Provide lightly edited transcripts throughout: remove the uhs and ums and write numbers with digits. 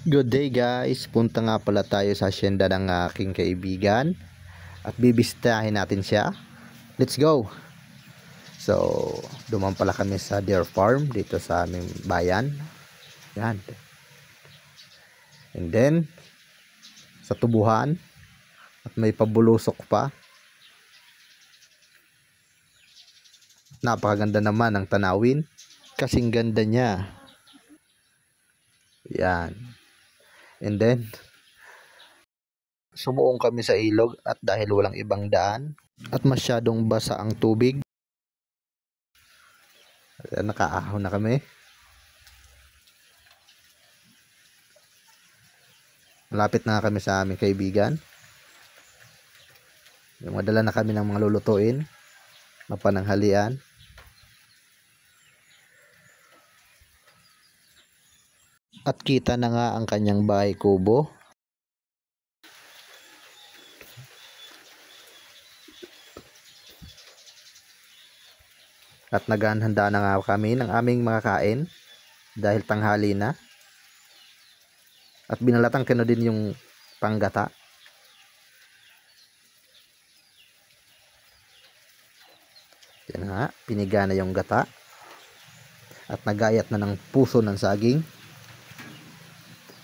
Good day guys, punta nga pala tayo sa asyenda ng aking kaibigan at bibisitahin natin siya. Let's go! So, duman pala kami sa Deer Farm dito sa aming bayan. Yan. And then, sa tubuhan at may pabulusok pa. Napakaganda naman ang tanawin. Kasing ganda niya. Yan. And then, sumuong kami sa ilog at dahil walang ibang daan at masyadong basa ang tubig, nakaahon na kami. Malapit na kami sa aming kaibigan. Madala na kami ng mga lulutuin, mapananghalian. At kita na nga ang kanyang bahay kubo. At naghahanda na nga kami ng aming mga kain dahil tanghali na. At binalatang kano din yung panggata. Yan nga, piniga na yung gata. At nagayat na ng puso ng saging.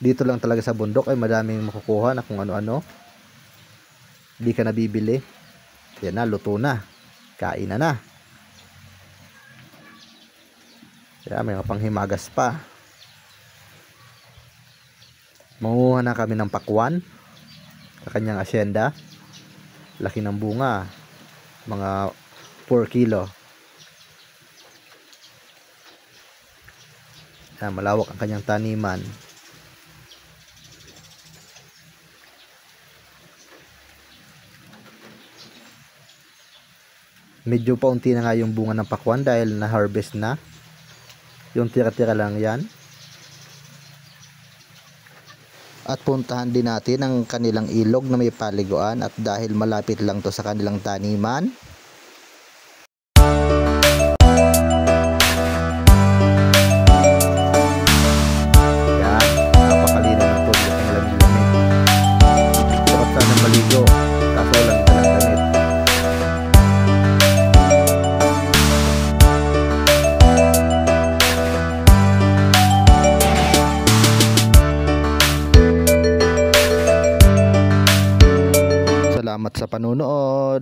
Dito lang talaga sa bundok ay madaming makukuha na kung ano-ano. Hindi ka nabibili. Yan na, luto na. Kain na. Yan, may mga panghimagas pa. Manguha na kami ng pakwan sa kanyang asyenda. Laki ng bunga. Mga 4 kilo. Yan, malawak ang kanyang taniman. Medyo paunti na nga yung bunga ng pakwan dahil na-harvest na. Yung tira-tira lang yan. At puntahan din natin ang kanilang ilog na may paliguan at dahil malapit lang to sa kanilang taniman. Yan, napakalinaw ng tubig at lamig-lamig. Sarap sana maligo, kaso lang talang damit. Salamat sa panunood.